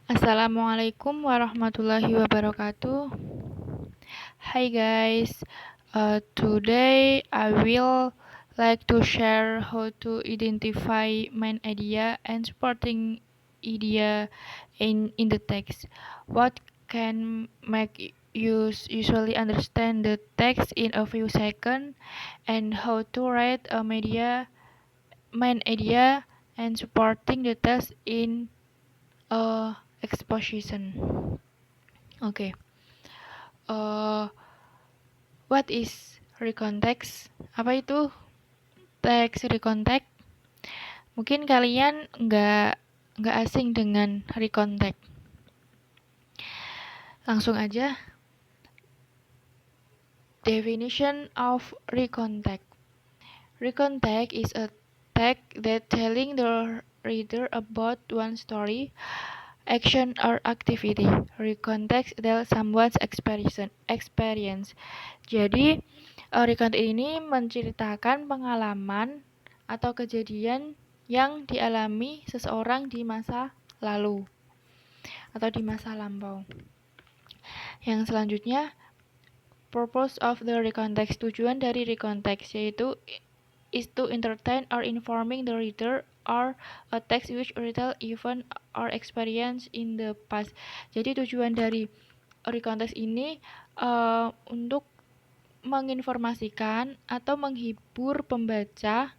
Assalamualaikum warahmatullahi wabarakatuh. Hi guys, today I will like to share how to identify main idea and supporting idea in the text. What can make you usually understand the text in a few seconds, and how to write a main idea and supporting the text in a exposition. Okay. What is recontext? Apa itu teks recontext? Mungkin kalian nggak asing dengan recontext. Langsung aja. Definition of recontext. Recontext is a text that telling the reader about one story, action or activity. Recontext tells someone's experience. Jadi, recontext ini menceritakan pengalaman atau kejadian yang dialami seseorang di masa lalu atau di masa lampau. Yang selanjutnya, purpose of the recontext. Tujuan dari recontext yaitu is to entertain or informing the reader or a text which retell event or experience in the past. Jadi tujuan dari recontext ini untuk menginformasikan atau menghibur pembaca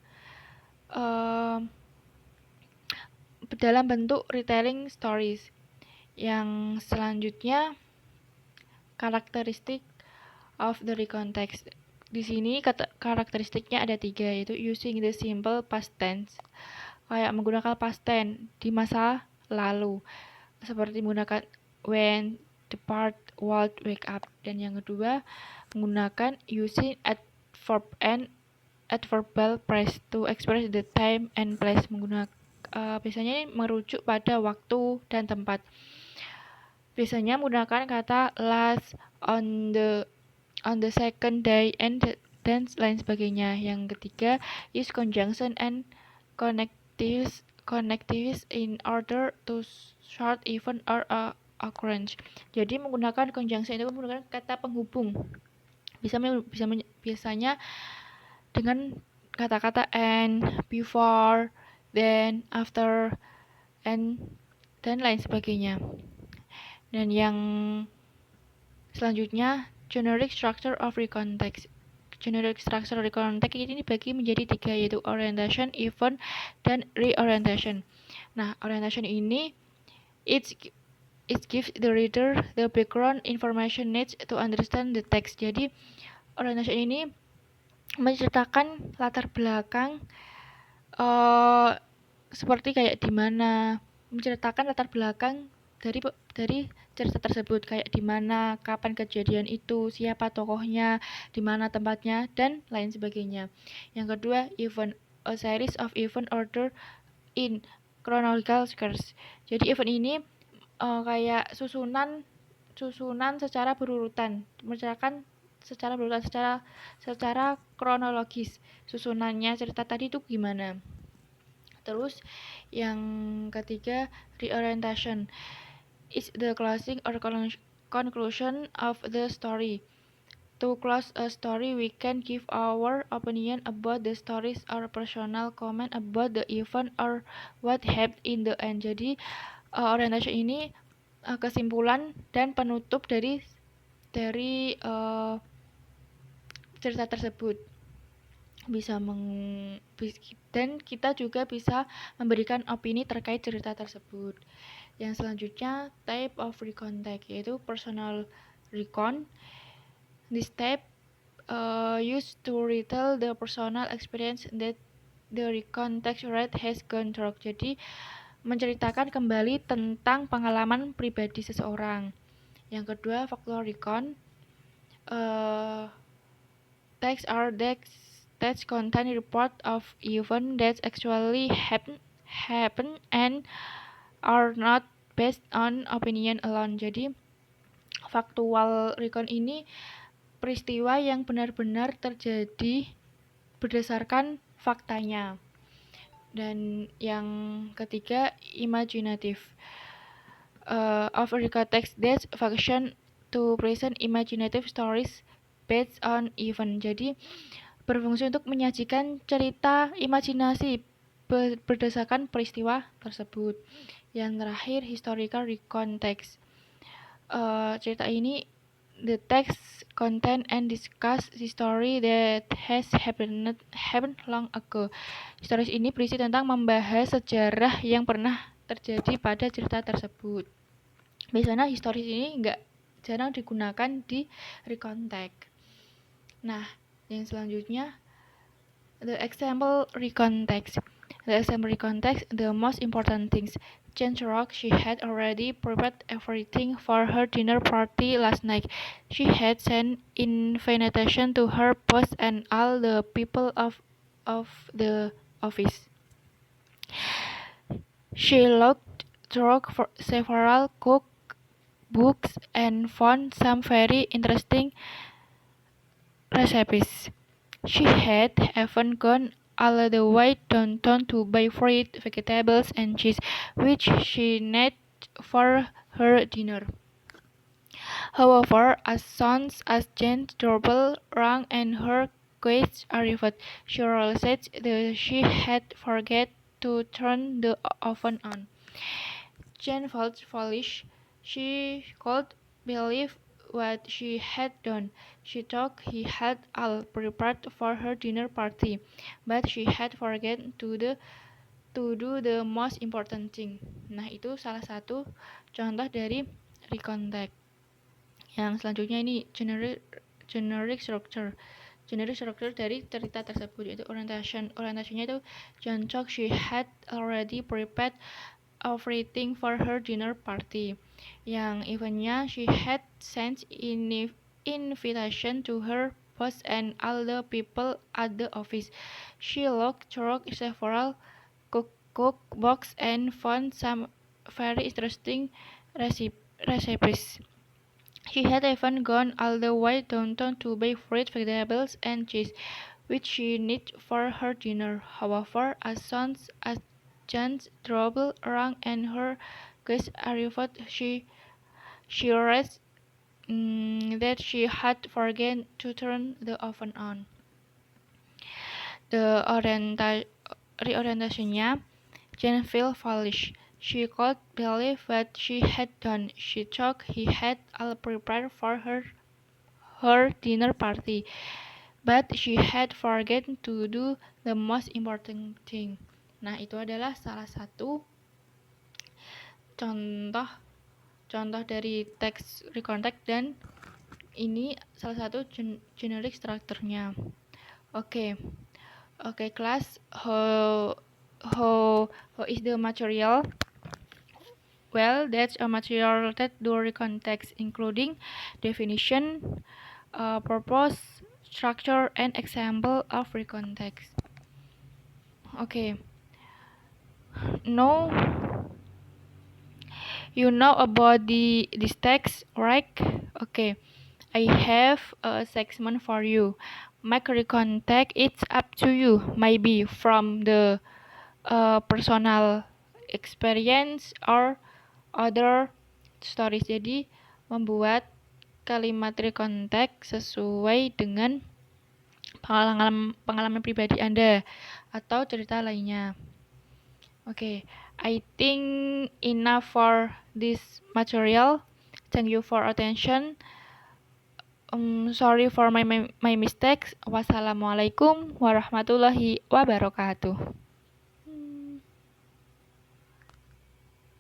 dalam bentuk retelling stories. Yang selanjutnya, karakteristik of the recontext. Di sini karakteristiknya ada 3, yaitu using the simple past tense, kayak menggunakan past tense di masa lalu, seperti menggunakan when, depart, what, wake up. Dan yang kedua, menggunakan using adverb and adverbal phrase to express the time and place. Biasanya merujuk pada waktu dan tempat. Biasanya menggunakan kata last, on the second day, and dan lain sebagainya. Yang ketiga, use conjunction and connectives in order to short event or occurrence. Jadi menggunakan conjunction itu menggunakan kata penghubung. Biasanya dengan kata-kata and, before, then, after, and dan lain sebagainya. Dan yang selanjutnya, generic structure of recontext. Generic structure recontext ini dibagi menjadi 3, yaitu orientation, event, dan reorientation. Nah, orientation ini it gives the reader the background information needs to understand the text. Jadi orientation ini menceritakan latar belakang seperti kayak di mana, menceritakan latar belakang dari cerita tersebut, kayak di mana, kapan kejadian itu, siapa tokohnya, di mana tempatnya, dan lain sebagainya. Yang kedua, event, a series of event order in chronological sequence. Jadi event ini kayak susunan secara berurutan, menceritakan secara berurutan, secara kronologis susunannya cerita tadi itu gimana. Terus yang ketiga, reorientation is the closing or conclusion of the story. To close a story, we can give our opinion about the stories or personal comment about the event or what happened in the end. Jadi orientation ini kesimpulan dan penutup dari cerita tersebut. Dan kita juga bisa memberikan opini terkait cerita tersebut. Yang selanjutnya, type of recontext, yaitu personal recon. This type used to retell the personal experience that the recontext read has gone through. Jadi menceritakan kembali tentang pengalaman pribadi seseorang. Yang kedua, factual recon. Text are that contain report of event that actually happen and are not based on opinion alone. Jadi factual recon ini peristiwa yang benar-benar terjadi berdasarkan faktanya. Dan yang ketiga, imaginative. of recontext that function to present imaginative stories based on event. Jadi berfungsi untuk menyajikan cerita imajinasi berdasarkan peristiwa tersebut. Yang terakhir, historical recontext. Cerita ini, the text contain and discuss the story that has happened long ago. Stories ini berisi tentang membahas sejarah yang pernah terjadi pada cerita tersebut. Biasanya historis ini jarang digunakan di recontext. Nah, yang selanjutnya, the example recontext. The example recontext, the most important things. Jen Chirag, she had already prepared everything for her dinner party last night. She had sent invitation to her boss and all the people of the office. She looked through several cookbooks and found some very interesting recipes. She had even gone all the way downtown to buy fruit, vegetables, and cheese, which she needed for her dinner. However, as soon as Jane's doorbell rang and her guest arrived, she realized that she had forgot to turn the oven on. Jane felt foolish. She could believe what she had done. She thought he had all prepared for her dinner party, but she had forgotten to do the most important thing. Nah, itu salah satu contoh dari recontext. Yang selanjutnya ini generic structure. Generic structure dari cerita tersebut, yaitu orientasinya itu Jen Chirag, she had already prepared everything for her dinner party. Yang eventnya, she had sent invitation to her boss and all the people at the office. She looked through several cookbooks and found some very interesting recipes. She had even gone all the way downtown to buy fruit, vegetables, and cheese, which she needed for her dinner. However, as soon as Jane's doorbell rang and her guest arrived, she realized that she had forgotten to turn the oven on. The reorientasinya, Jane felt foolish. She could believe what she had done. She thought he had all prepared for her dinner party, but she had forgotten to do the most important thing. Nah, itu adalah salah satu contoh dari teks recontext, dan ini salah satu generic structure-nya. Oke, class, how is the material? Well, that's a material that do recontext, including definition, purpose, structure, and example of recontext. Okay. Now you know about this text, right? Okay. I have a segment for you. Make recontext, it's up to you. Maybe from the personal experience or other stories. Jadi membuat kalimat recontext sesuai dengan pengalaman pribadi Anda atau cerita lainnya. Okay, I think enough for this material. Thank you for attention. Sorry for my mistakes. Wassalamualaikum warahmatullahi wabarakatuh.